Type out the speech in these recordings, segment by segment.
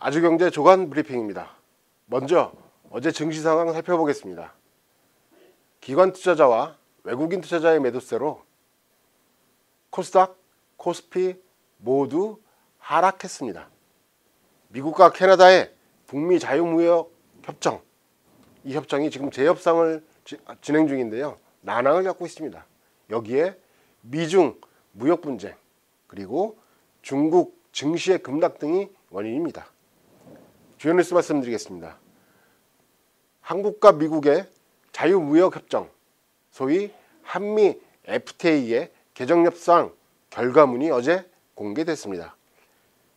아주경제 조간 브리핑입니다. 먼저 어제 증시 상황 살펴보겠습니다. 기관 투자자와 외국인 투자자의 매도세로 코스닥, 코스피 모두 하락했습니다. 미국과 캐나다의 북미 자유무역 협정, 이 협정이 지금 재협상을 진행 중인데요. 난항을 겪고 있습니다. 여기에 미중 무역 분쟁, 그리고 중국 증시의 급락 등이 원인입니다. 주요 뉴스 말씀드리겠습니다. 한국과 미국의 자유무역협정, 소위 한미 FTA의 개정협상 결과문이 어제 공개됐습니다.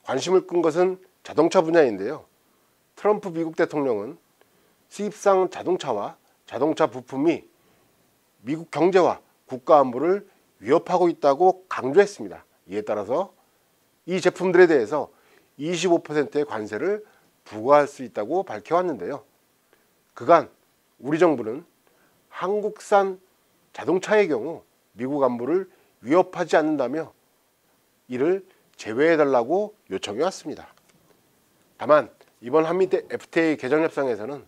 관심을 끈 것은 자동차 분야인데요. 트럼프 미국 대통령은 수입상 자동차와 자동차 부품이 미국 경제와 국가 안보를 위협하고 있다고 강조했습니다. 이에 따라서 이 제품들에 대해서 25%의 관세를 부과할 수 있다고 밝혀왔는데요. 그간 우리 정부는 한국산 자동차의 경우 미국 안보를 위협하지 않는다며 이를 제외해달라고 요청해왔습니다. 다만 이번 한미 FTA 개정협상에서는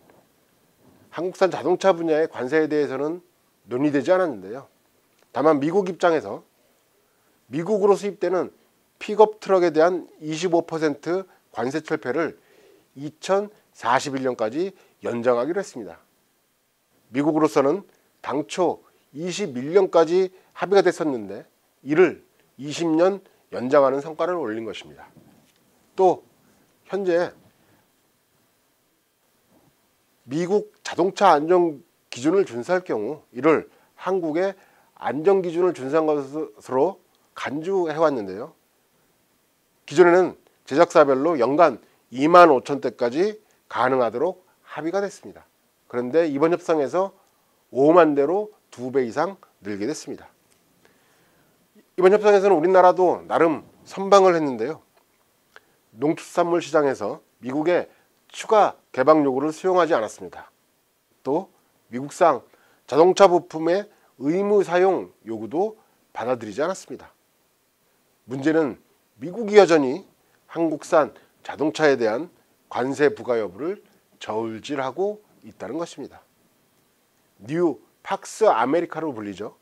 한국산 자동차 분야의 관세에 대해서는 논의되지 않았는데요. 다만 미국 입장에서 미국으로 수입되는 픽업 트럭에 대한 25% 관세 철폐를 2041년까지 연장하기로 했습니다. 미국으로서는 당초 21년까지 합의가 됐었는데 이를 20년 연장하는 성과를 올린 것입니다. 또 현재 미국 자동차 안전 기준을 준수할 경우 이를 한국의 안전 기준을 준수한 것으로 간주해왔는데요. 기존에는 제작사별로 연간 25,000대까지 가능하도록 합의가 됐습니다. 그런데 이번 협상에서 5만 대로 2배 이상 늘게 됐습니다. 이번 협상에서는 우리나라도 나름 선방을 했는데요. 농축산물 시장에서 미국의 추가 개방 요구를 수용하지 않았습니다. 또 미국산 자동차 부품의 의무 사용 요구도 받아들이지 않았습니다. 문제는 미국이 여전히 한국산 자동차에 대한 관세 부과 여부를 저울질하고 있다는 것입니다. 뉴 팍스 아메리카로 불리죠.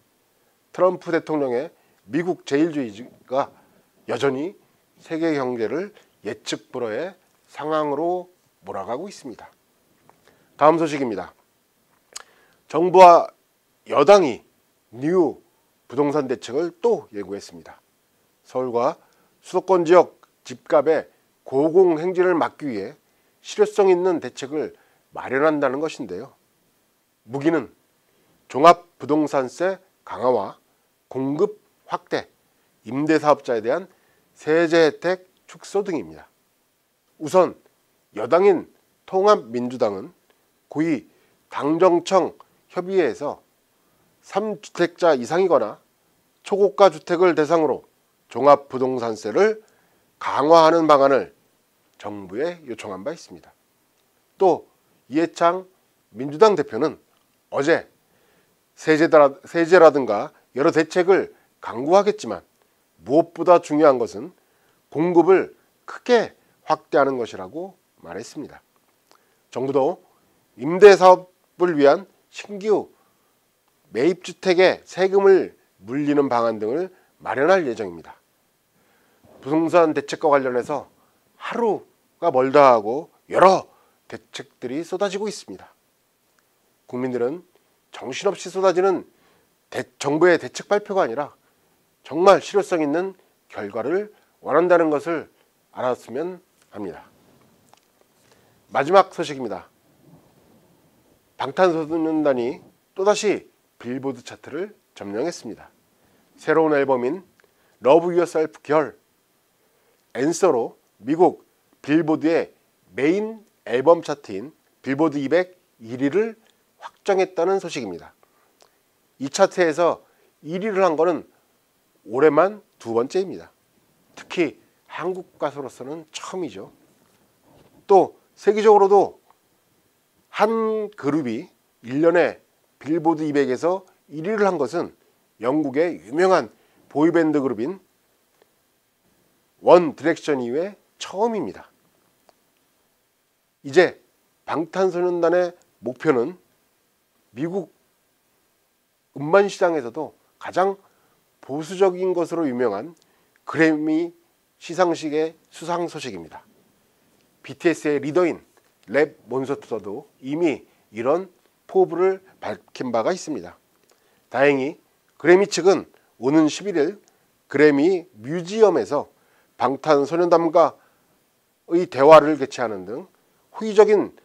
트럼프 대통령의 미국 제일주의가 여전히 세계 경제를 예측 불허의 상황으로 몰아가고 있습니다. 다음 소식입니다. 정부와 여당이 뉴 부동산 대책을 또 예고했습니다. 서울과 수도권 지역 집값의 고공행진을 막기 위해 실효성 있는 대책을 마련한다는 것인데요. 무기는 종합부동산세 강화와 공급 확대, 임대사업자에 대한 세제 혜택 축소 등입니다. 우선 여당인 통합민주당은 고위 당정청 협의회에서 3주택자 이상이거나 초고가 주택을 대상으로 종합부동산세를 강화하는 방안을 정부에 요청한 바 있습니다. 또 이해창 민주당 대표는 어제 세제라든가 여러 대책을 강구하겠지만 무엇보다 중요한 것은 공급을 크게 확대하는 것이라고 말했습니다. 정부도 임대사업을 위한 신규 매입주택에 세금을 물리는 방안 등을 마련할 예정입니다. 부동산 대책과 관련해서 하루가 멀다 하고 여러 대책들이 쏟아지고 있습니다. 국민들은 정신없이 쏟아지는 정부의 대책 발표가 아니라 정말 실효성 있는 결과를 원한다는 것을 알았으면 합니다. 마지막 소식입니다. 방탄소년단이 또다시 빌보드 차트를 점령했습니다. 새로운 앨범인 Love Yourself 결 앤서로 미국 빌보드의 메인 앨범 차트인 빌보드 200 1위를 확정했다는 소식입니다. 이 차트에서 1위를 한 것은 올해만 2번째입니다. 특히 한국 가수로서는 처음이죠. 또 세계적으로도 한 그룹이 1년에 빌보드 200에서 1위를 한 것은 영국의 유명한 보이밴드 그룹인 원 디렉션 이후에 처음입니다. 이제 방탄소년단의 목표는 미국 음반 시장에서도 가장 보수적인 것으로 유명한 그래미 시상식의 수상 소식입니다. BTS의 리더인 랩 몬스터도 이미 이런 포부를 밝힌 바가 있습니다. 다행히 그래미 측은 오는 11일 그래미 뮤지엄에서 방탄소년단과의 대화를 개최하는 등 호의적인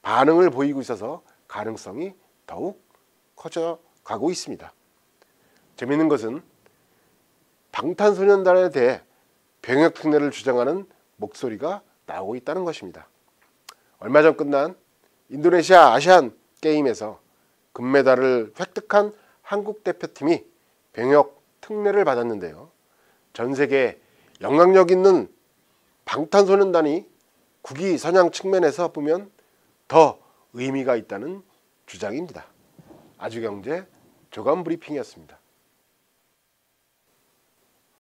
반응을 보이고 있어서 가능성이 더욱 커져가고 있습니다. 재미있는 것은 방탄소년단에 대해 병역 특례를 주장하는 목소리가 나오고 있다는 것입니다. 얼마 전 끝난 인도네시아 아시안 게임에서 금메달을 획득한 한국 대표팀이 병역 특례를 받았는데요. 전 세계에 영향력 있는 방탄소년단이 국위 선양 측면에서 보면 더 의미가 있다는 주장입니다. 아주경제 조간 브리핑이었습니다.